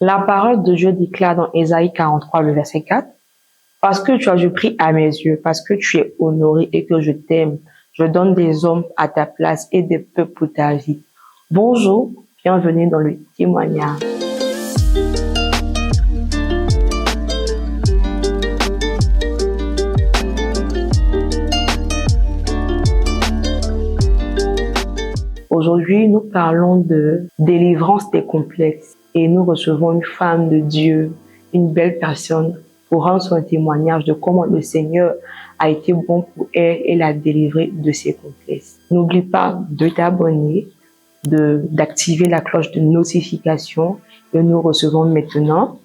La parole de Dieu déclare dans Ésaïe 43, le verset 4, « Parce que tu as du prix à mes yeux, parce que tu es honoré et que je t'aime, je donne des hommes à ta place et des peuples pour ta vie. » Bonjour, bienvenue dans le témoignage. Aujourd'hui, nous parlons de délivrance des complexes et nous recevons une femme de Dieu, une belle personne, pour rendre son témoignage de comment le Seigneur a été bon pour elle et l'a délivrée de ses complexes. N'oublie pas de t'abonner, d'activer la cloche de notification et nous recevons maintenant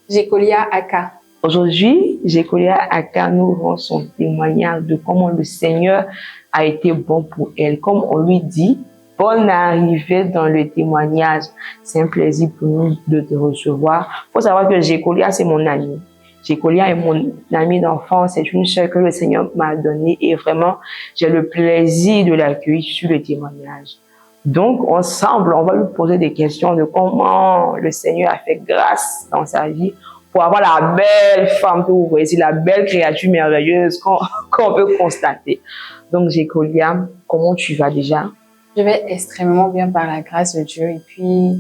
Jekolia Aka. Aujourd'hui, Jekolia Aka nous rend son témoignage de comment le Seigneur a été bon pour elle. Comme on lui dit, bonne arrivée dans le témoignage. C'est un plaisir pour nous de te recevoir. Faut savoir que Jekolia, c'est mon amie. Jekolia est mon amie d'enfance. C'est une sœur que le Seigneur m'a donnée et vraiment, j'ai le plaisir de l'accueillir sur le témoignage. Donc, ensemble, on va lui poser des questions de comment le Seigneur a fait grâce dans sa vie pour avoir la belle femme que vous voyez, la belle créature merveilleuse qu'on peut constater. Donc, Jekolia, comment tu vas déjà? Je vais extrêmement bien par la grâce de Dieu et puis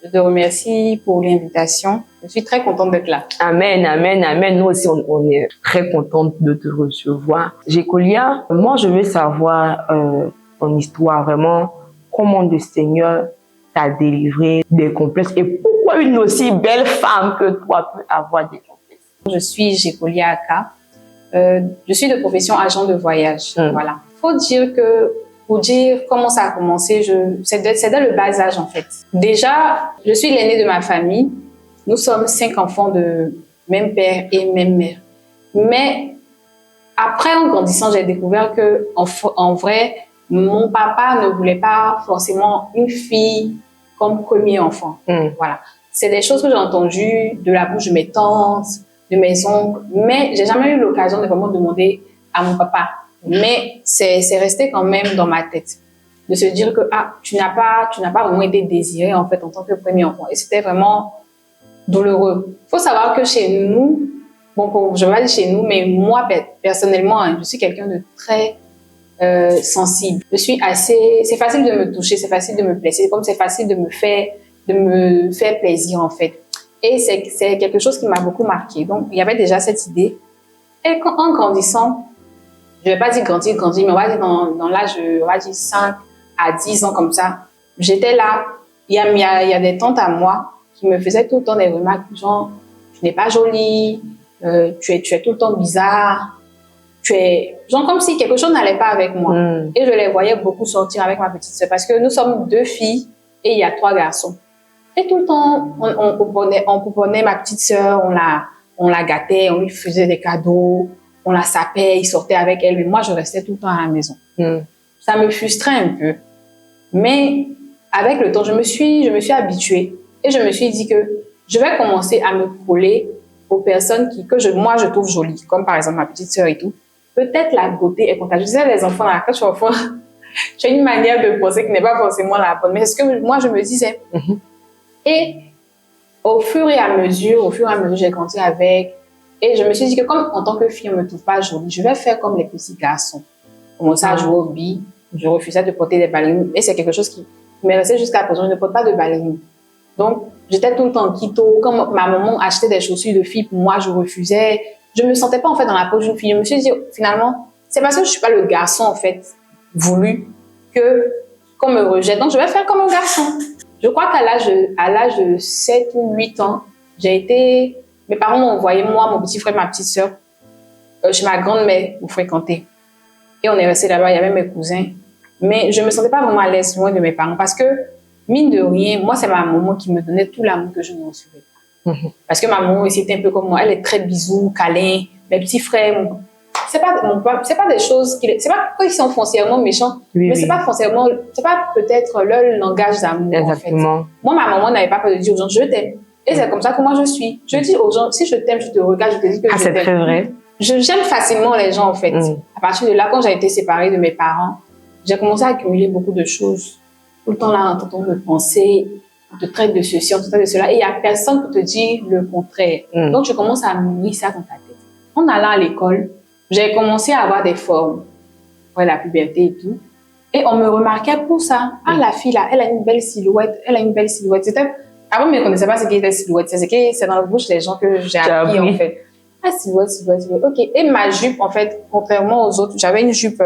je te remercie pour l'invitation. Je suis très contente d'être là. Amen, amen, amen. Nous aussi, on est très contente de te recevoir. Jekolia, moi, je veux savoir ton histoire, vraiment, comment le Seigneur t'a délivré des complexes et pourquoi une aussi belle femme que toi peut avoir des complexes. Je suis Jekolia Aka. Je suis de profession agent de voyage. Voilà. Faut dire que pour dire comment ça a commencé, c'est dès le bas âge en fait. Déjà, je suis l'aînée de ma famille. Nous sommes 5 enfants de même père et même mère. Mais après, en grandissant, j'ai découvert que en vrai, mon papa ne voulait pas forcément une fille comme premier enfant. Voilà. C'est des choses que j'ai entendues de la bouche de mes tantes, de mes oncles, mais j'ai jamais eu l'occasion de vraiment demander à mon papa. Mais c'est resté quand même dans ma tête de se dire que tu n'as pas vraiment été désiré en fait en tant que premier enfant et c'était vraiment douloureux. Faut savoir que chez nous, je vais pas dire chez nous, mais moi personnellement, je suis quelqu'un de très sensible. C'est facile de me toucher, c'est facile de me blesser, comme c'est facile de me faire plaisir en fait. Et c'est quelque chose qui m'a beaucoup marqué. Donc il y avait déjà cette idée. Et en grandissant, je vais pas dire grandir, mais on va dire dans l'âge, on va dire 5 à 10 ans comme ça, j'étais là. Il y a des tantes à moi qui me faisaient tout le temps des remarques genre, tu n'es pas jolie, tu es tout le temps bizarre, genre comme si quelque chose n'allait pas avec moi. Et je les voyais beaucoup sortir avec ma petite sœur parce que nous sommes 2 filles et il y a 3 garçons. Et tout le temps, on pouponnait ma petite sœur, on la gâtait, on lui faisait des cadeaux, on la sapait, il sortait avec elle, mais moi, je restais tout le temps à la maison. Ça me frustrait un peu. Mais avec le temps, je me suis habituée et je me suis dit que je vais commencer à me coller aux personnes moi, je trouve jolies, comme par exemple ma petite sœur et tout. Peut-être la beauté est contagieuse. Les enfants, là, quand tu es enfant, tu as une manière de penser qui n'est pas forcément la bonne, mais c'est ce que moi, je me disais. Et au fur et à mesure, j'ai grandi avec. Et je me suis dit que comme en tant que fille, on ne me trouve pas jolie, je vais faire comme les petits garçons. Commencer à jouer aux billes. Je refusais de porter des ballerines. Et c'est quelque chose qui m'est resté jusqu'à présent. Je ne porte pas de ballerines. Donc, j'étais tout le temps en kito. Quand ma maman achetait des chaussures de filles, pour moi, je refusais. Je ne me sentais pas en fait dans la peau d'une fille. Je me suis dit, finalement, c'est parce que je ne suis pas le garçon en fait voulu qu'on me rejette. Donc, je vais faire comme un garçon. Je crois qu'à l'âge de 7 ou 8 ans, mes parents m'ont envoyé, moi, mon petit frère, ma petite sœur, chez ma grand-mère pour fréquenter. Et on est resté là-bas, il y avait mes cousins. Mais je me sentais pas vraiment à l'aise loin de mes parents parce que, mine de rien, moi, c'est ma maman qui me donnait tout l'amour que je ne recevais pas. Parce que ma maman, c'était un peu comme moi, elle est très bisou, câlin. Mes petits frères, c'est pas des choses c'est pas qu'ils sont foncièrement méchants, mais c'est pas peut-être leur langage d'amour. Exactement. En fait. Moi, ma maman n'avait pas peur de dire aux gens, je t'aime. Et c'est comme ça que moi je suis. Je dis aux gens, si je t'aime, je te regarde, je te dis que je t'aime. C'est très vrai. J'aime facilement les gens, en fait. À partir de là, quand j'ai été séparée de mes parents, j'ai commencé à accumuler beaucoup de choses. Tout le temps là, en train de penser on te traite de ceci, on te traite de cela, et il n'y a personne pour te dire le contraire. Donc, tu commences à nourrir ça dans ta tête. En allant à l'école, j'ai commencé à avoir des formes, ouais, la puberté et tout, et on me remarquait pour ça. Ah, la fille là, elle a une belle silhouette, elle a une belle silhouette. Avant, je ne connaissais pas ce qu'était la silhouette, c'est dans la bouche des gens que j'ai appris en fait. Ah, silhouette, silhouette, silhouette. Ok. Et ma jupe, en fait, contrairement aux autres, j'avais une jupe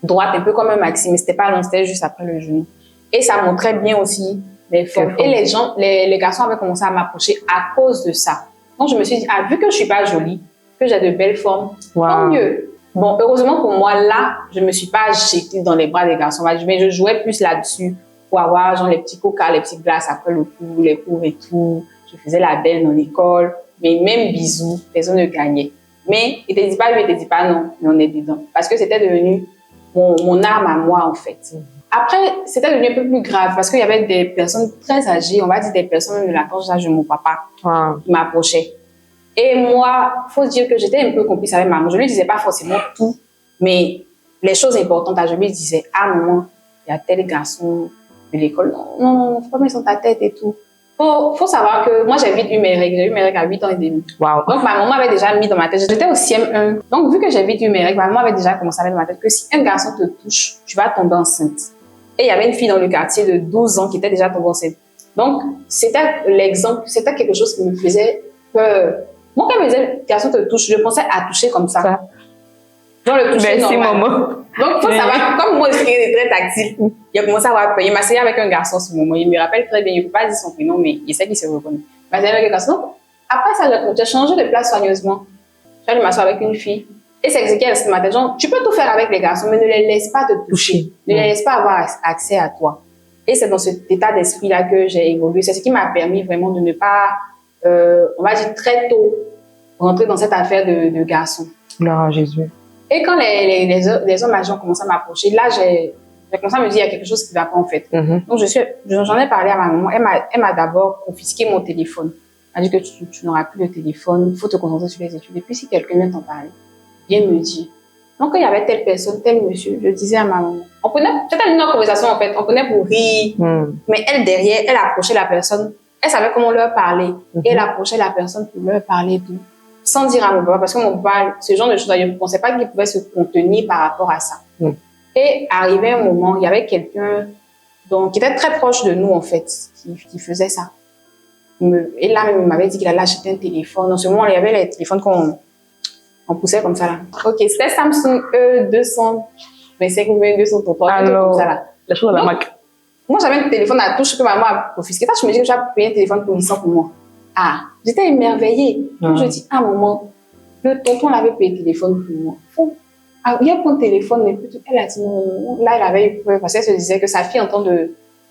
droite, un peu comme un maxi, mais c'était pas long, c'était juste après le genou. Et ça montrait bien aussi les formes. Et les gens, les garçons avaient commencé à m'approcher à cause de ça. Donc, je me suis dit, ah, vu que je suis pas jolie, que j'ai de belles formes, tant mieux. Bon, heureusement pour moi, là, je me suis pas jetée dans les bras des garçons, mais je jouais plus là-dessus pour avoir, genre, les petits coca, les petites glaces après le cours, les cours et tout. Je faisais la belle dans l'école. Mais même bisous, personne ne gagnait. Mais il te dit pas oui, il te dit pas non, mais on est dedans. Parce que c'était devenu mon arme à moi, en fait. Après, c'était devenu un peu plus grave parce qu'il y avait des personnes très âgées, on va dire des personnes de la tranche d'âge de mon papa, qui m'approchaient. Et moi, faut dire que j'étais un peu complice avec maman. Je lui disais pas forcément tout, mais les choses importantes, je lui disais, ah maman, il y a tel garçon de l'école, non, faut pas mettre sur ta tête et tout. Faut savoir que moi, j'ai vite eu mes règles. J'ai eu mes règles à 8 ans et demi. Wow. Donc, ma maman avait déjà mis dans ma tête. J'étais au CM1. Donc, vu que j'ai vite eu mes règles, ma maman avait déjà commencé à mettre dans ma tête que si un garçon te touche, tu vas tomber enceinte. Et il y avait une fille dans le quartier de 12 ans qui était déjà tombée enceinte. Donc, c'était l'exemple, c'était quelque chose qui me faisait peur. Moi, quand elle me disait, garçon te touche, je pensais à toucher comme ça. Genre le toucher normal. Maman. Donc, il faut savoir, comme moi, je suis très tactile, il a commencé à avoir peur. Il m'a essayé avec un garçon ce moment. Il me rappelle très bien, il ne peut pas dire son prénom, mais il sait qu'il se reconnaît. Il m'a essayé avec un garçon. Donc, après ça, j'ai changé de place soigneusement. Je suis allée m'asseoir avec une fille. Et c'est Ezekiel qui m'a dit, genre, tu peux tout faire avec les garçons, mais ne les laisse pas te toucher. Ne les laisse pas avoir accès à toi. Et c'est dans cet état d'esprit-là que j'ai évolué. C'est ce qui m'a permis vraiment de ne pas, on va dire très tôt, rentrer dans cette affaire de garçons. Gloire à Jésus. Et quand les hommes âgés ont commencé à m'approcher, là, j'ai commencé à me dire, il y a quelque chose qui ne va pas en fait. Donc, j'en ai parlé à ma maman. Elle m'a d'abord confisqué mon téléphone. Elle m'a dit que tu n'auras plus de téléphone, il faut te concentrer sur les études. Et puis, si quelqu'un vient t'en parler, viens me dire. Donc, quand il y avait telle personne, tel monsieur, je disais à ma maman. C'était une autre conversation en fait, on prenait pour rire. Mais elle, derrière, elle approchait la personne. Elle savait comment leur parler. Et elle approchait la personne pour leur parler d'où. Sans dire à mon papa, parce que mon papa, ce genre de choses, je ne pensais pas qu'il pouvait se contenir par rapport à ça. Et arrivé un moment, il y avait quelqu'un qui était très proche de nous, en fait, qui faisait ça. Et là, il m'avait dit qu'il allait acheter un téléphone. En ce moment, il y avait les téléphones qu'on poussait comme ça, là. Ok, c'était Samsung E225 ou 233, alors, comme ça, là. La chose à la Mac. Moi, j'avais un téléphone à touche que maman a confisqué. Ça, je me dis que j'ai payé un téléphone pour 800 pour moi. Ah, j'étais émerveillée. Donc, je dis, ah, maman, le tonton avait payé le téléphone pour moi. Ah, il a pris le téléphone, mais plutôt, elle a dit non. Là, elle avait eu peur parce qu'elle se disait que sa fille est en train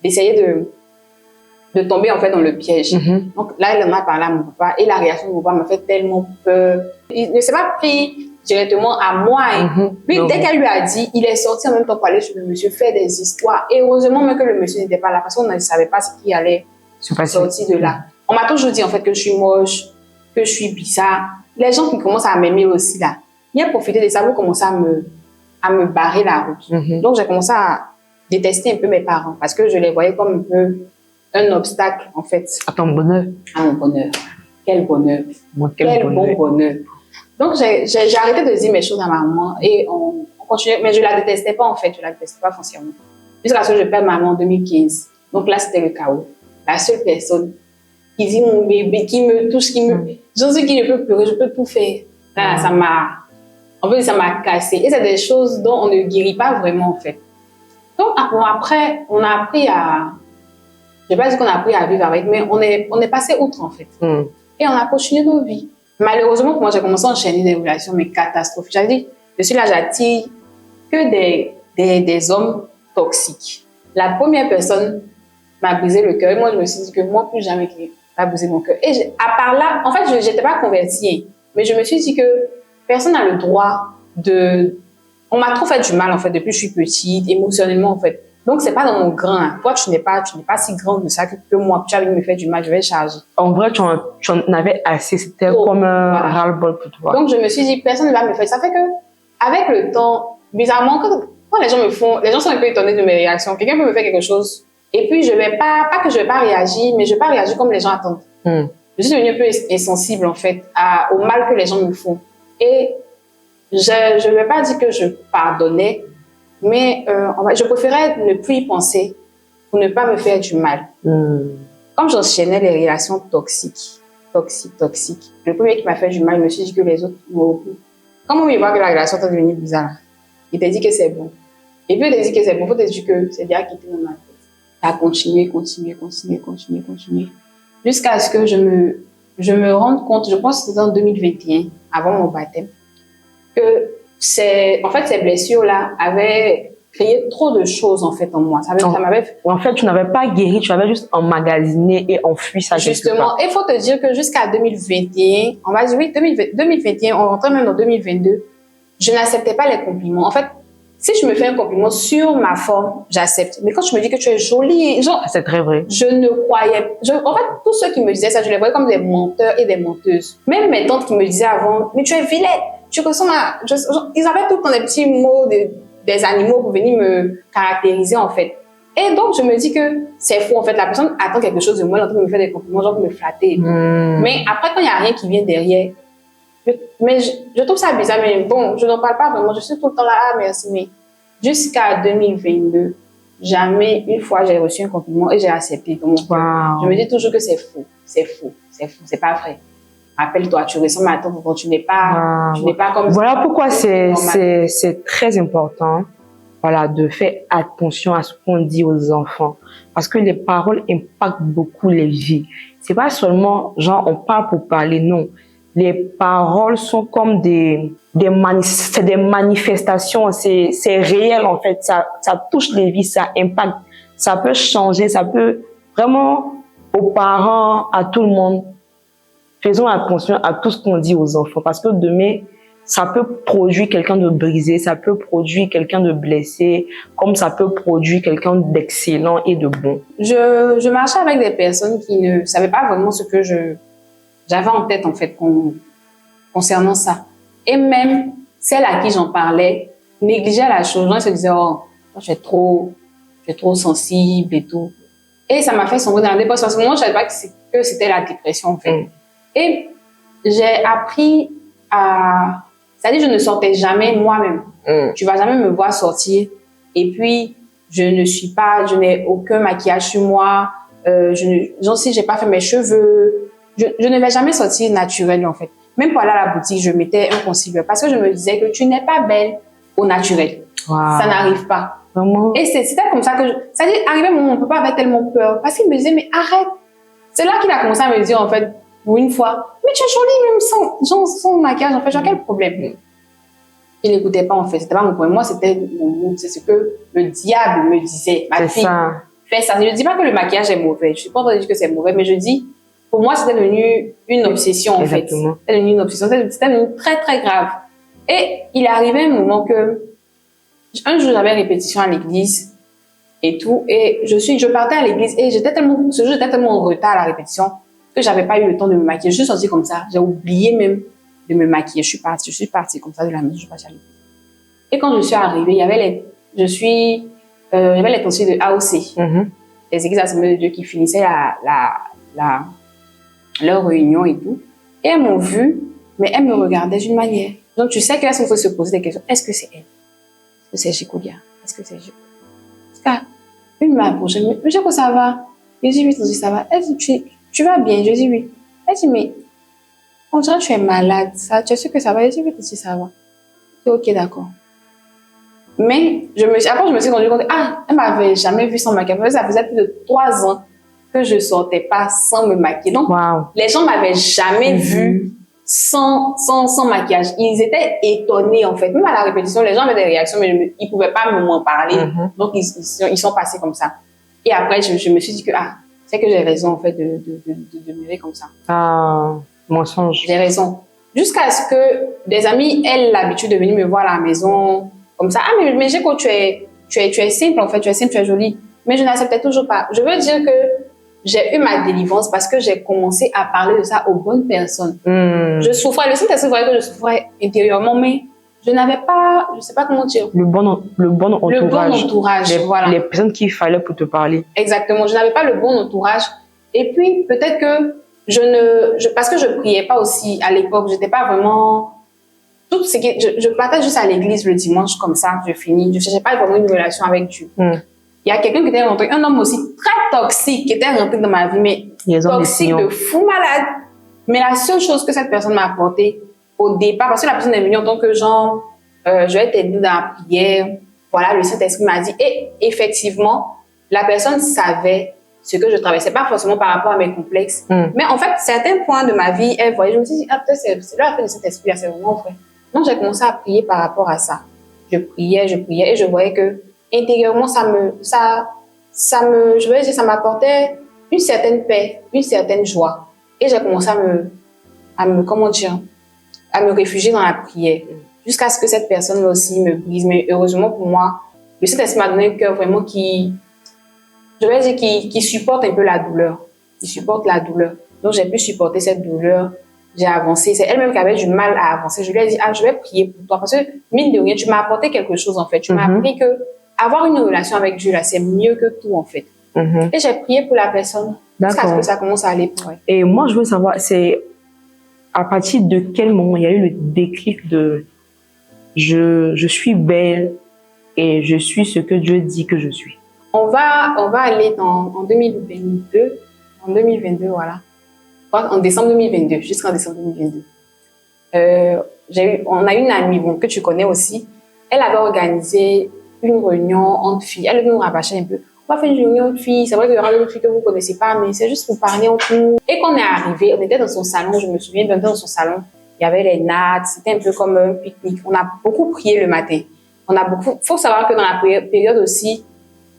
d'essayer de tomber, en fait, dans le piège. Donc, là, elle en a parlé à mon papa et la réaction de mon papa m'a fait tellement peur. Il ne s'est pas pris directement à moi. Lui, dès qu'elle lui a dit, il est sorti en même temps pour aller sur le monsieur, faire des histoires. Et heureusement même que le monsieur n'était pas là parce qu'on ne savait pas ce qui allait sortir de là. On m'a toujours dit en fait que je suis moche, que je suis bizarre. Les gens qui commencent à m'aimer aussi là, bien profiter de ça pour commencer à me barrer la route. Donc j'ai commencé à détester un peu mes parents parce que je les voyais comme un peu un obstacle en fait. À ton bonheur. À mon bonheur. Quel bonheur. Quel bon bonheur. Donc j'ai arrêté de dire mes choses à ma maman et on continuait, mais je la détestais pas en fait, je la détestais pas foncièrement. Jusqu'à ce que je perde ma maman en 2015. Donc là c'était le chaos. La seule personne qui dit mon bébé, qui me touche, j'en sais qui ne peut pleurer, je peux tout faire. Là, ça m'a cassé. Et c'est des choses dont on ne guérit pas vraiment, en fait. Donc, après, on a appris je ne vais pas dire qu'on a appris à vivre avec, mais on est passé outre, en fait. Et on a continué nos vies. Malheureusement, pour moi, j'ai commencé à enchaîner des relations, mais catastrophiques. J'avais dit, je suis là, j'attire que des hommes toxiques. La première personne m'a brisé le cœur. Et moi, je me suis dit que moi, plus jamais qu'il va briser mon cœur. Et à part là, en fait, je n'étais pas convertie. Mais je me suis dit que personne n'a le droit on m'a trop fait du mal, en fait, depuis que je suis petite, émotionnellement, en fait. Donc, c'est pas dans mon grain. Toi, tu n'es pas si grande de ça que moi. Tu as envie de me faire du mal, je vais charger. En vrai, tu en avais assez. C'était comme un ras-le-bol pour toi. Donc, je me suis dit, personne ne va me faire. Ça fait que, avec le temps, bizarrement, quand les gens me font, les gens sont un peu étonnés de mes réactions. Quelqu'un peut me faire quelque chose Et puis, pas que je vais pas réagir, mais je vais pas réagir comme les gens attendent. Je suis devenue un peu insensible, en fait, au mal que les gens me font. Et je vais pas dire que je pardonnais, mais je préférais ne plus y penser pour ne pas me faire du mal. Comme j'enchaînais les relations toxiques, le premier qui m'a fait du mal, je me suis dit que les autres m'auraient. Comment il voit que la relation est devenue bizarre? Il t'a dit que c'est bon. Et puis il t'a dit que c'est bon, il faut te dire que c'est bien quitté dans ma tête. Ça a continué. Jusqu'à ce que je me rende compte, je pense que c'était en 2021, avant mon baptême, que ces blessures-là avaient créé trop de choses en fait en moi. En fait, tu n'avais pas guéri, tu avais juste emmagasiné et enfui ça. Justement, il faut te dire que jusqu'à 2021, on va dire oui, 2021, on rentrait même dans 2022, je n'acceptais pas les compliments. En fait, si je me fais un compliment sur ma forme, j'accepte. Mais quand tu me dis que tu es jolie, genre, c'est très vrai. Je ne croyais. En fait, tous ceux qui me disaient ça, je les voyais comme des menteurs et des menteuses. Même mes tantes qui me disaient avant, mais tu es vilaine, tu ressembles à. Ils avaient tout le temps des petits mots des animaux pour venir me caractériser en fait. Et donc je me dis que c'est faux en fait. La personne attend quelque chose de moi, elle est en train de me faire des compliments, genre pour me flatter. Mais après, quand il n'y a rien qui vient derrière, je trouve ça bizarre, mais bon, je n'en parle pas vraiment. Je suis tout le temps là, ah merci, mais jusqu'à 2022, jamais une fois j'ai reçu un compliment et j'ai accepté. Wow. Je me dis toujours que c'est faux, c'est pas vrai. Rappelle-toi, tu ressembles à ton enfant, tu n'es pas comme. Voilà pourquoi c'est très important, voilà, de faire attention à ce qu'on dit aux enfants, parce que les paroles impactent beaucoup les vies. C'est pas seulement genre on parle pour parler, non. Les paroles sont comme des manifestations, c'est réel en fait, ça touche les vies, ça impacte, ça peut changer, ça peut vraiment aux parents, à tout le monde. Faisons attention à tout ce qu'on dit aux enfants parce que demain, ça peut produire quelqu'un de brisé, ça peut produire quelqu'un de blessé, comme ça peut produire quelqu'un d'excellent et de bon. Je marchais avec des personnes qui ne savaient pas vraiment ce que j'avais en tête en fait concernant ça. Et même celles à qui j'en parlais négligeaient la chose. Ils se disaient, oh, je suis trop sensible et tout. Et ça m'a fait sombrer dans la dépression. À ce moment, je ne savais pas que c'était la dépression en fait. Et j'ai appris à... C'est-à-dire, je ne sortais jamais moi-même. Tu vas jamais me voir sortir. Et puis, je n'ai aucun maquillage sur moi. Si j'ai pas fait mes cheveux, je ne vais jamais sortir naturelle, en fait. Même pour aller à la boutique, je mettais un concealer parce que je me disais que tu n'es pas belle au naturel. Wow. Ça n'arrive pas. Vraiment? Et c'était comme ça que c'est-à-dire, arrivé un moment, on peut pas avoir tellement peur. Parce qu'il me disait, mais arrête. C'est là qu'il a commencé à me dire, en fait, pour une fois, mais tu es jolie même sans maquillage, en fait, j'ai quel problème? Il n'écoutait pas, en fait, c'était pas mon problème. Moi, c'était mon mood, c'est ce que le diable me disait. Ma fille, fais ça. Je ne dis pas que le maquillage est mauvais, je suis pas en train de dire que c'est mauvais, mais je dis, pour moi, c'était devenu une obsession, en fait. C'était devenu une obsession, c'était devenu très, très grave. Et il est arrivé un moment que, un jour, j'avais une répétition à l'église et tout, et je partais à l'église et j'étais tellement en retard à la répétition que j'avais pas eu le temps de me maquiller. Je suis sortie comme ça. J'ai oublié même de me maquiller. Je suis partie comme ça de la maison. Je suis partie à l'église. Et quand je suis arrivée, il y avait les conseillers de AOC, les églises Assemblées de Dieu qui finissaient leur réunion et tout. Et elles m'ont vue, mais elles me regardaient d'une manière. Donc tu sais qu'elles sont en train de se poser des questions. Est-ce que c'est elle? Est-ce que c'est Jikolia? Est-ce que c'est Jikolia? Parce qu'une m'a approché. Mais Jiko, ça va? Je dis oui, ça va. Elle dit, tu vas bien? Je dis oui. Elle dit, mais on dirait que tu es malade. Tu es sûr que ça va? Je dis oui, ça va. Je dis ok, d'accord. Mais après, je me suis rendu compte, elle m'avait jamais vu sans maquillage. Ça faisait plus de 3 ans que je sortais pas sans me maquiller. Donc, les gens m'avaient jamais vu sans maquillage. Ils étaient étonnés, en fait. Même à la répétition, les gens avaient des réactions, mais ils pouvaient pas m'en parler. Donc, ils sont passés comme ça. Et après, je me suis dit que, c'est que j'ai raison, en fait, de demeurer comme ça. Mensonge. J'ai raison. Jusqu'à ce que des amis aient l'habitude de venir me voir à la maison, comme ça. Mais Jeko, tu es simple, en fait, tu es simple, tu es jolie. Mais je n'acceptais toujours pas. Je veux dire que j'ai eu ma délivrance parce que j'ai commencé à parler de ça aux bonnes personnes. Je souffrais, le Saint-Esprit voyait que je souffrais intérieurement, mais je n'avais pas, je sais pas comment dire. Le bon entourage. Le bon entourage, voilà. Les personnes qu'il fallait pour te parler. Exactement. Je n'avais pas le bon entourage. Et puis, peut-être que parce que je priais pas aussi à l'époque, j'étais pas vraiment, tout ce qui, je partais juste à l'église le dimanche comme ça, je finis. Je cherchais pas vraiment une relation avec Dieu. Il y a quelqu'un qui était rentré, un homme aussi très toxique qui était rentré dans ma vie, mais toxique de fou malade. Mais la seule chose que cette personne m'a apporté au départ, parce que la personne est venue en tant que genre, je vais t'aider dans la prière. Voilà, le Saint-Esprit m'a dit. Et effectivement, la personne savait ce que je traversais, pas forcément par rapport à mes complexes. Mais en fait, certains points de ma vie, elle voyait, je me suis dit, ah, peut-être c'est là, le Saint-Esprit, c'est vraiment vrai. Donc, j'ai commencé à prier par rapport à ça. Je priais, et je voyais que intérieurement, ça m'apportait une certaine paix, une certaine joie. Et j'ai commencé à me réfugier dans la prière. Jusqu'à ce que cette personne aussi me brise. Mais heureusement pour moi, le Saint-Esprit m'a donné un cœur vraiment qui supporte un peu la douleur. Qui supporte la douleur. Donc, j'ai pu supporter cette douleur. J'ai avancé. C'est elle-même qui avait du mal à avancer. Je lui ai dit, je vais prier pour toi. Parce que, mine de rien, tu m'as apporté quelque chose, en fait. Tu m'as appris que avoir une relation avec Dieu, là, c'est mieux que tout, en fait. Et j'ai prié pour la personne. Jusqu'à ce que ça commence à aller pour elle. Et moi, je veux savoir, c'est à partir de quel moment il y a eu le déclic de je suis belle et je suis ce que Dieu dit que je suis. On va aller en 2022. En 2022, voilà. En décembre 2022, jusqu'en décembre 2022. On a une amie que tu connais aussi. Elle avait organisé une réunion entre filles. Elle nous rabâchait un peu. On va faire une réunion de filles. C'est vrai qu'il y aura d'autres filles que vous ne connaissez pas, mais c'est juste pour parler entre nous. Et quand on est arrivé, on était dans son salon. Je me souviens, on était dans son salon. Il y avait les nattes. C'était un peu comme un pique-nique. On a beaucoup prié le matin. Faut savoir que dans la période aussi,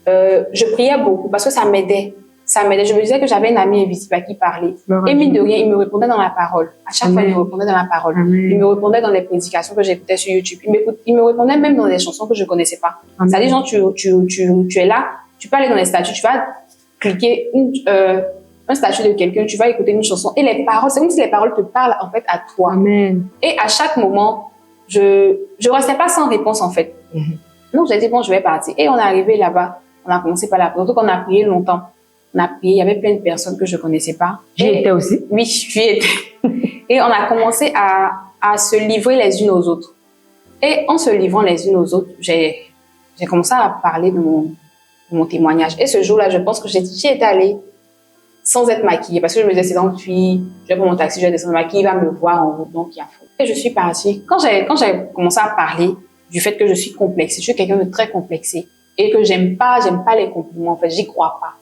je priais beaucoup parce que ça m'aidait. Je me disais que j'avais une amie invisible à qui parler. Et mine de rien, il me répondait dans la parole. À chaque fois, il me répondait dans la parole. Il me répondait dans les prédications que j'écoutais sur YouTube. Il me répondait même dans des chansons que je connaissais pas. C'est-à-dire, genre, tu es là, tu peux aller dans les statuts, tu vas cliquer un statut de quelqu'un, tu vas écouter une chanson. Et les paroles, c'est comme si les paroles te parlent, en fait, à toi. Amen. Et à chaque moment, je restais pas sans réponse, en fait. Donc, j'ai dit, bon, je vais partir. Et on est arrivé là-bas. On a commencé par la prière. Donc, on a prié longtemps. On a prié. Il y avait plein de personnes que je connaissais pas. J'y étais aussi. Oui, j'y étais. Et on a commencé à se livrer les unes aux autres. Et en se livrant les unes aux autres, j'ai commencé à parler de mon témoignage. Et ce jour-là, je pense que j'y étais allée sans être maquillée. Parce que je me disais, c'est dans fille, je vais prendre mon taxi, je vais descendre maquillée, il va me voir en route, donc il y a faux. Et je suis partie. Quand j'ai commencé à parler du fait que je suis complexée, je suis quelqu'un de très complexé, et que j'aime pas les compliments, en fait, j'y crois pas.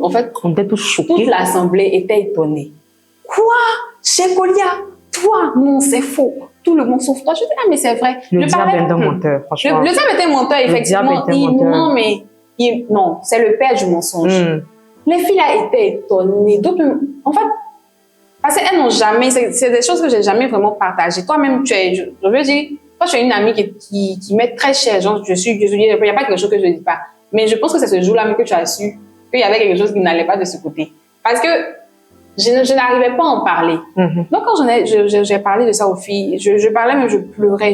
En fait, on était tous choqués. Toute l'assemblée était étonnée. Quoi? Chekolia? Toi? Non, c'est faux. Tout le monde sauf toi. Je dis, mais c'est vrai. Le diable est un menteur, franchement. Le diable est un menteur, effectivement. Non, c'est le père du mensonge. Les filles là étaient étonnées. D'autres, en fait, parce qu'elles n'ont jamais, c'est des choses que j'ai jamais vraiment partagées. Toi-même, je veux dire, toi, tu es une amie qui met très cher. Genre, il n'y a pas quelque chose que je ne dis pas. Mais je pense que c'est ce jour-là que tu as su qu'il y avait quelque chose qui n'allait pas de ce côté. Parce que je n'arrivais pas à en parler. Donc, quand j'ai parlé de ça aux filles, je parlais, mais je pleurais.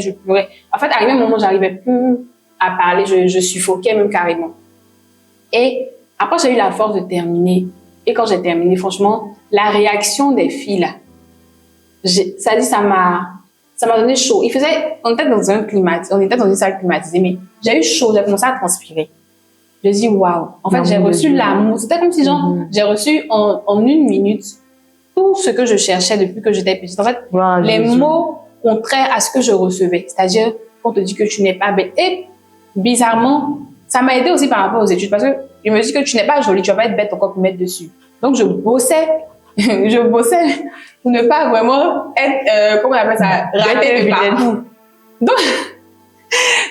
En fait, arrivé un moment où j'arrivais plus à parler, je suffoquais même carrément. Et après, j'ai eu la force de terminer. Et quand j'ai terminé, franchement, la réaction des filles, là, ça m'a donné chaud. On était dans une salle climatisée, mais j'ai eu chaud, j'ai commencé à transpirer. Je dis, waouh. En fait, j'ai reçu l'amour. C'était comme si, genre, j'ai reçu en une minute tout ce que je cherchais depuis que j'étais petite. En fait, les mots contraires à ce que je recevais. C'est-à-dire, on te dit que tu n'es pas belle. Et, bizarrement, ça m'a aidé aussi par rapport aux études parce que je me dis que tu n'es pas jolie, tu vas pas être bête encore pour mettre dessus. Donc, je bossais pour ne pas vraiment être, comment on appelle ça, ratée de partout.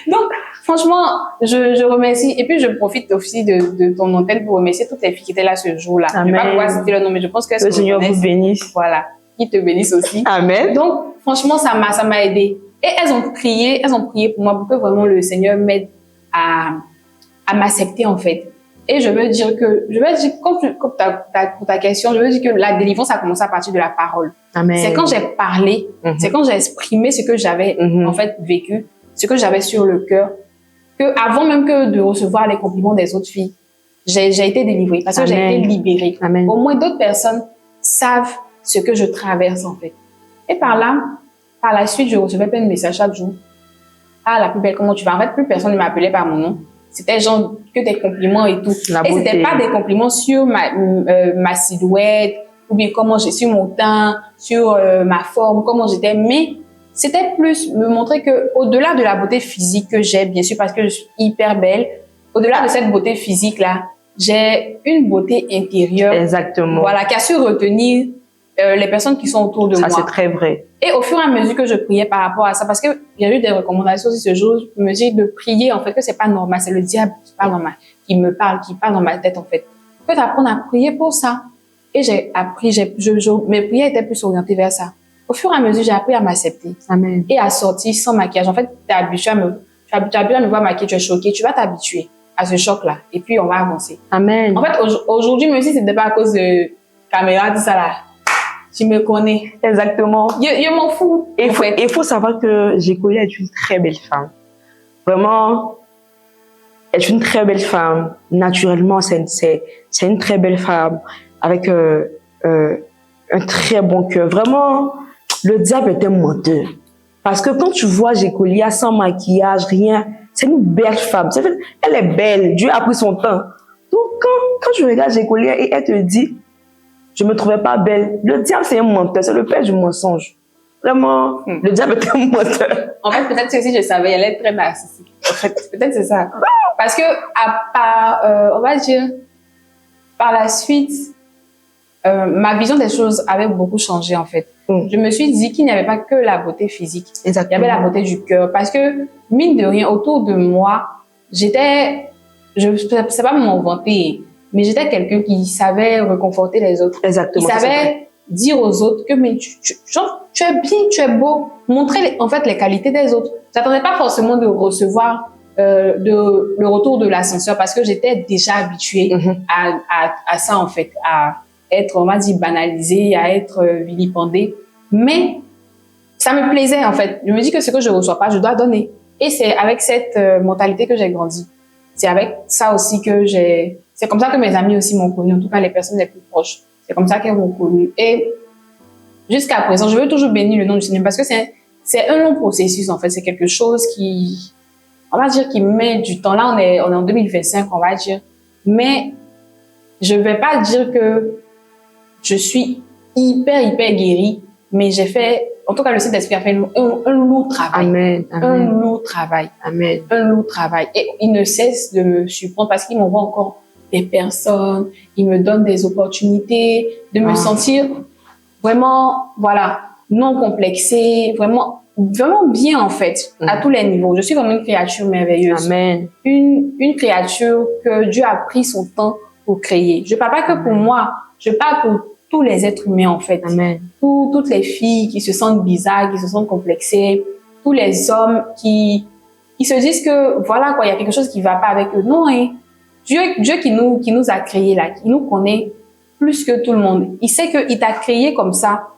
Donc, franchement, je remercie. Et puis, je profite aussi de ton antenne pour remercier toutes les filles qui étaient là ce jour-là. Amen. Je ne sais pas pourquoi c'était leur nom, mais je pense qu'elles le Seigneur vous bénisse. Voilà. Qu'ils te bénissent aussi. Amen. Donc, franchement, ça m'a aidé. Et elles ont prié pour moi pour que vraiment le Seigneur m'aide à m'accepter, en fait. Et je veux dire, pour ta question, je veux dire que la délivrance a commencé à partir de la parole. Amen. C'est quand j'ai parlé, c'est quand j'ai exprimé ce que j'avais en fait vécu, ce que j'avais sur le cœur, que avant même que de recevoir les compliments des autres filles, j'ai été délivrée parce que j'ai été libérée. Amen. Au moins d'autres personnes savent ce que je traverse en fait. Et par la suite, je recevais plein de messages chaque jour. Ah, la plus belle, comment tu vas? En fait, plus personne ne m'appelait par mon nom. C'était genre que des compliments et tout. Et c'était pas des compliments sur ma silhouette, ou bien comment j'ai sur mon teint, sur ma forme, comment j'étais. Mais c'était plus me montrer que au-delà de la beauté physique que j'ai, bien sûr, parce que je suis hyper belle, au-delà de cette beauté physique-là, j'ai une beauté intérieure. Exactement. Voilà, qui a su retenir les personnes qui sont autour de moi. Ça, c'est très vrai. Et au fur et à mesure que je priais par rapport à ça, parce que il y a eu des recommandations aussi ce jour, je me dis de prier, en fait, que c'est pas normal, c'est le diable qui parle qui me parle, qui parle dans ma tête, en fait. Que d'apprendre à prier pour ça. Et j'ai appris, mes prières étaient plus orientées vers ça. Au fur et à mesure, j'ai appris à m'accepter. Amen. Et à sortir sans maquillage. En fait, tu es habitué à me voir maquiller, tu es choqué, tu vas t'habituer à ce choc-là. Et puis, on va avancer. Amen. En fait, aujourd'hui, même si c'était pas à cause de caméra, tout ça là, tu me connais. Exactement. Je m'en fous. Il faut savoir que Jécolia est une très belle femme. Vraiment, est une très belle femme. Naturellement, c'est une très belle femme avec un très bon cœur. Vraiment, le diable est un menteur. Parce que quand tu vois Jécolia sans maquillage, rien, c'est une belle femme. Elle est belle. Dieu a pris son temps. Donc, quand je regarde Jécolia et elle te dit, je me trouvais pas belle. Le diable, c'est un menteur. C'est le père du mensonge. Vraiment, le diable est un menteur. En fait, peut-être que si je savais, elle est très narcissique. En fait, peut-être c'est ça. Parce que, on va dire, par la suite, ma vision des choses avait beaucoup changé, en fait. Je me suis dit qu'il n'y avait pas que la beauté physique. Exactement. Il y avait la beauté du cœur. Parce que, mine de rien, autour de moi, je sais pas m'en vanter, mais j'étais quelqu'un qui savait réconforter les autres. Exactement. Qui savait dire aux autres que mais tu es bien, tu es beau. Montrer en fait les qualités des autres. J'attendais pas forcément de recevoir le retour de l'ascenseur parce que j'étais déjà habituée à ça en fait, à être, on m'a dit, banalisée, à être vilipendée. Mais ça me plaisait en fait. Je me dis que ce que je reçois pas, je dois donner. Et c'est avec cette mentalité que j'ai grandi. C'est avec ça aussi que c'est comme ça que mes amis aussi m'ont connue, en tout cas les personnes les plus proches. C'est comme ça qu'elles m'ont connue. Et jusqu'à présent, je veux toujours bénir le nom du Seigneur parce que c'est un long processus en fait. C'est quelque chose qui, on va dire, qui met du temps. Là, on est en 2025, on va dire. Mais je vais pas dire que je suis hyper guérie, mais j'ai fait, en tout cas le Saint-Esprit a fait un lourd travail. Amen. Un lourd travail. Amen. Un lourd travail. Et il ne cesse de me surprendre parce qu'il m'envoie encore des personnes, il me donne des opportunités de me sentir vraiment, voilà, non complexée, vraiment bien en fait, à tous les niveaux. Je suis vraiment une créature merveilleuse. Amen. Une créature que Dieu a pris son temps pour créer. Je parle pas que pour moi, je parle pour tous les êtres humains en fait. Amen. Pour toutes les filles qui se sentent bizarres, qui se sentent complexées, tous les hommes qui se disent que voilà quoi, il y a quelque chose qui va pas avec eux. Non, hein. Dieu qui nous a créés là, qui nous connaît plus que tout le monde. Il sait qu'il t'a créé comme ça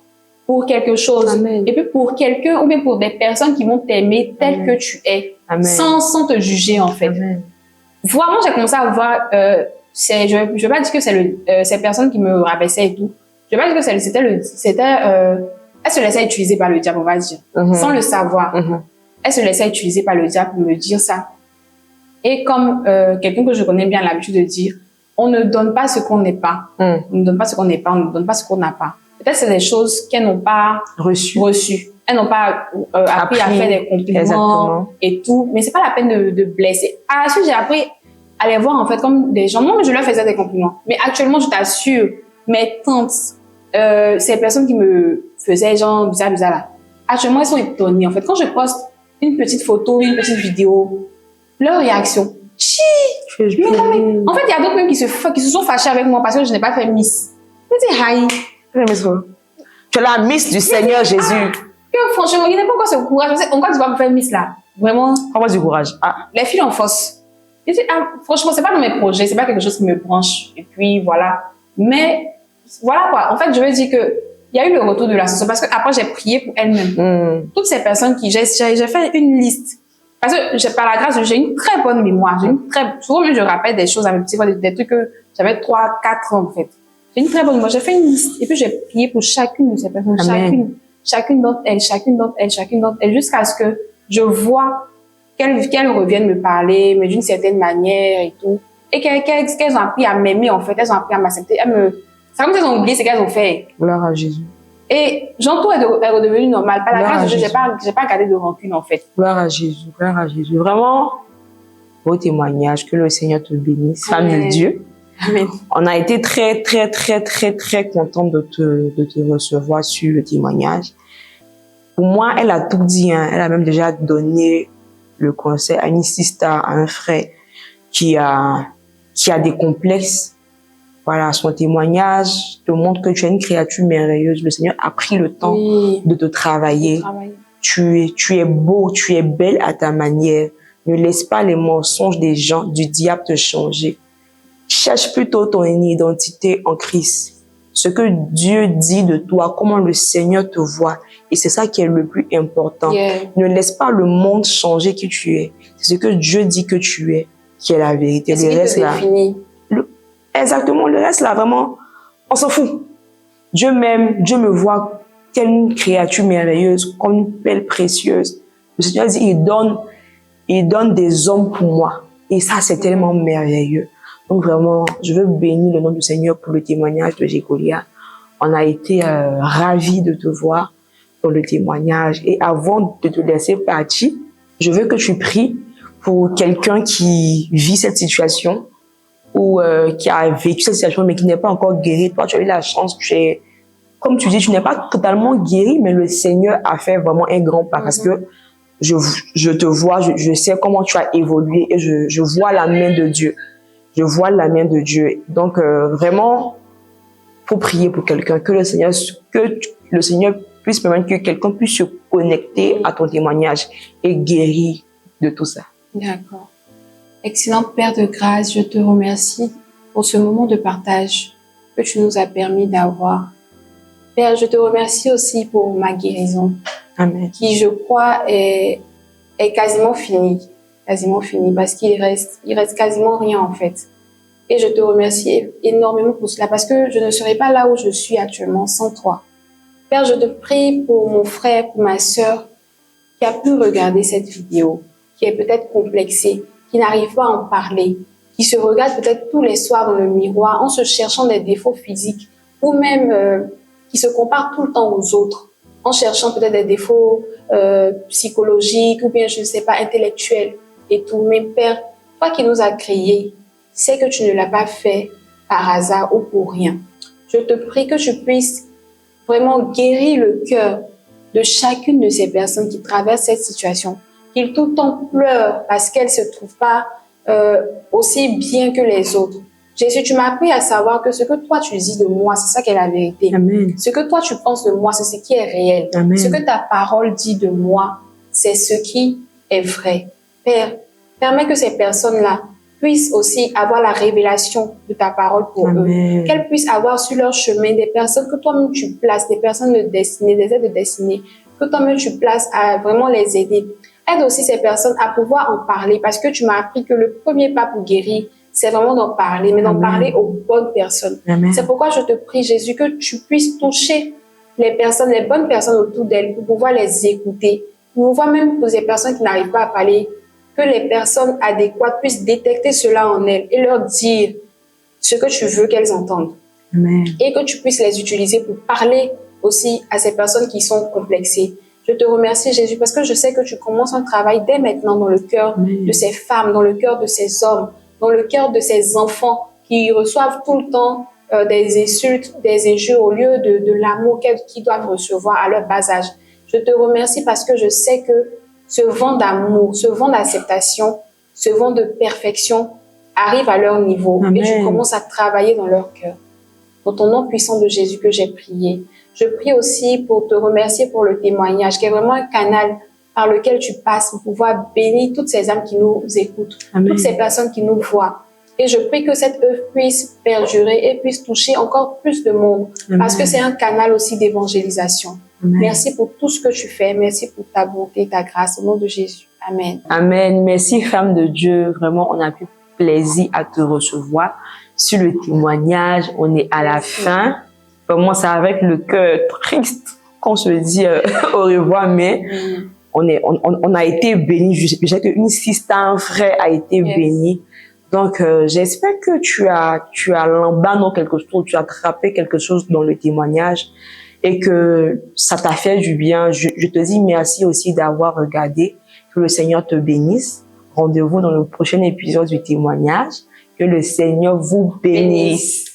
pour quelque chose. Amen. Et puis pour quelqu'un ou bien pour des personnes qui vont t'aimer tel que tu es, sans te juger en fait. Amen. Vraiment, j'ai commencé à voir, je vais pas dire que c'est ces personnes qui me rabaissaient et tout. Je vais pas dire que elle se laissait utiliser par le diable, on va dire, sans le savoir. Elle se laissait utiliser par le diable pour me dire ça. Et comme quelqu'un que je connais bien a l'habitude de dire, on ne donne pas ce qu'on n'est pas. On ne donne pas ce qu'on n'est pas, on ne donne pas ce qu'on n'a pas. Peut-être c'est des choses qu'elles n'ont pas reçues. Elles n'ont pas appris à faire des compliments et tout. Mais c'est pas la peine de blesser. À la suite, j'ai appris à les voir en fait comme des gens. Moi, je leur faisais des compliments. Mais actuellement, je t'assure, mes tantes, ces personnes qui me faisaient genre bizarre là, actuellement, elles sont étonnées. En fait, quand je poste une petite photo, une petite vidéo, leur réaction, en fait, il y a d'autres même qui se sont fâchés avec moi parce que je n'ai pas fait Miss. Je dis, aïe. Tu es la Miss du Seigneur Jésus. Franchement, il n'y a pas encore ce courage. Encore tu vas me faire Miss là. Vraiment. Comment du courage? Les filles en force. Et franchement, c'est pas dans mes projets, c'est pas quelque chose qui me branche. Et puis, voilà. Mais, voilà quoi. En fait, je veux dire que il y a eu le retour de la soeur parce que après j'ai prié pour elle-même. Toutes ces personnes qui, j'ai fait une liste. Parce que, par la grâce, j'ai une très bonne mémoire. Souvent, même, je rappelle des choses à mes petits frères, des trucs que j'avais 3, 4 ans, en fait. J'ai une très bonne mémoire. J'ai fait une liste. Et puis, j'ai prié pour chacune de ces personnes. Amen. Chacune d'entre elles, jusqu'à ce que je vois qu'elles reviennent me parler, mais d'une certaine manière et tout. Et qu'elles ont appris à m'aimer, en fait. Elles ont appris à m'accepter. C'est comme si elles ont oublié ce qu'elles ont fait. Gloire à Jésus. Et tout est redevenu normal. Par la grâce de Dieu, j'ai pas gardé de rancune, en fait. Gloire à Jésus, gloire à Jésus. Vraiment, beau témoignage, que le Seigneur te bénisse. Femme de Dieu. Amen. On a été très contents de te recevoir sur le témoignage. Pour moi, elle a tout dit, hein. Elle a même déjà donné le conseil à une sister, à un frère qui a des complexes. Voilà, son témoignage te montre que tu es une créature merveilleuse. Le Seigneur a pris le temps de te travailler. Tu es beau, tu es belle à ta manière. Ne laisse pas les mensonges des gens, du diable te changer. Cherche plutôt ton identité en Christ. Ce que Dieu dit de toi, comment le Seigneur te voit. Et c'est ça qui est le plus important. Ne laisse pas le monde changer qui tu es. C'est ce que Dieu dit que tu es, qui est la vérité. Le reste là. Exactement, le reste là, vraiment, on s'en fout. Dieu m'aime, Dieu me voit comme une créature merveilleuse, comme une perle précieuse. Le Seigneur dit, il donne des hommes pour moi. Et ça, c'est tellement merveilleux. Donc vraiment, je veux bénir le nom du Seigneur pour le témoignage de Jécolia. On a été ravis de te voir dans le témoignage. Et avant de te laisser partir, je veux que tu pries pour quelqu'un qui vit cette situation ou qui a vécu cette situation mais qui n'est pas encore guéri. Toi, tu as eu la chance, comme tu dis, tu n'es pas totalement guéri, mais le Seigneur a fait vraiment un grand pas parce que je te vois, je sais comment tu as évolué et je vois la main de Dieu. Je vois la main de Dieu. Donc, vraiment, faut prier pour quelqu'un, que le Seigneur puisse permettre que quelqu'un puisse se connecter à ton témoignage et guérir de tout ça. D'accord. Excellent Père de grâce, je te remercie pour ce moment de partage que tu nous as permis d'avoir. Père, je te remercie aussi pour ma guérison. Amen. Qui, je crois, est quasiment finie. Quasiment finie parce qu'il reste quasiment rien en fait. Et je te remercie énormément pour cela parce que je ne serais pas là où je suis actuellement sans toi. Père, je te prie pour mon frère, pour ma sœur qui a pu regarder cette vidéo, qui est peut-être complexée, qui n'arrive pas à en parler, qui se regarde peut-être tous les soirs dans le miroir en se cherchant des défauts physiques ou même qui se compare tout le temps aux autres en cherchant peut-être des défauts psychologiques ou bien, je ne sais pas, intellectuels et tout. Mais Père, toi qui nous as créés, sais que tu ne l'as pas fait par hasard ou pour rien. Je te prie que tu puisses vraiment guérir le cœur de chacune de ces personnes qui traversent cette situation, qui tout le temps pleurent parce qu'elles ne se trouvent pas aussi bien que les autres. Jésus, tu m'as appris à savoir que ce que toi tu dis de moi, c'est ça qui est la vérité. Amen. Ce que toi tu penses de moi, c'est ce qui est réel. Amen. Ce que ta parole dit de moi, c'est ce qui est vrai. Père, permets que ces personnes-là puissent aussi avoir la révélation de ta parole pour Amen. eux. Qu'elles puissent avoir sur leur chemin des personnes que toi-même tu places, des personnes de destinée, des aides de destinée, que toi-même tu places à vraiment les aider. Aide aussi ces personnes à pouvoir en parler parce que tu m'as appris que le premier pas pour guérir, c'est vraiment d'en parler, mais d'en parler aux bonnes personnes. Amen. C'est pourquoi je te prie, Jésus, que tu puisses toucher les personnes, les bonnes personnes autour d'elles pour pouvoir les écouter, pour pouvoir même pour ces personnes qui n'arrivent pas à parler, que les personnes adéquates puissent détecter cela en elles et leur dire ce que tu veux qu'elles entendent. Amen. Et que tu puisses les utiliser pour parler aussi à ces personnes qui sont complexées. Je te remercie, Jésus, parce que je sais que tu commences un travail dès maintenant dans le cœur de ces femmes, dans le cœur de ces hommes, dans le cœur de ces enfants qui reçoivent tout le temps des insultes, des injures au lieu de l'amour qu'ils doivent recevoir à leur bas âge. Je te remercie parce que je sais que ce vent d'amour, ce vent d'acceptation, ce vent de perfection arrive à leur niveau. Amen. Et tu commences à travailler dans leur cœur. Dans ton nom puissant de Jésus que j'ai prié. Je prie aussi pour te remercier pour le témoignage, qui est vraiment un canal par lequel tu passes pour pouvoir bénir toutes ces âmes qui nous écoutent, Amen. toutes ces personnes qui nous voient. Et je prie que cette œuvre puisse perdurer et puisse toucher encore plus de monde, Amen. parce que c'est un canal aussi d'évangélisation. Amen. Merci pour tout ce que tu fais. Merci pour ta bonté, ta grâce. Au nom de Jésus. Amen. Amen. Merci, femme de Dieu. Vraiment, on a pris plaisir à te recevoir sur le témoignage. On est à la fin. Vraiment, c'est avec le cœur triste qu'on se dit au revoir, mais on a été bénis. Je sais qu'une sister, un frère a été béni. Donc, j'espère que tu as lambé dans quelque chose, tu as attrapé quelque chose dans le témoignage et que ça t'a fait du bien. Je te dis merci aussi d'avoir regardé. Que le Seigneur te bénisse. Rendez-vous dans le prochain épisode du témoignage. Que le Seigneur vous bénisse.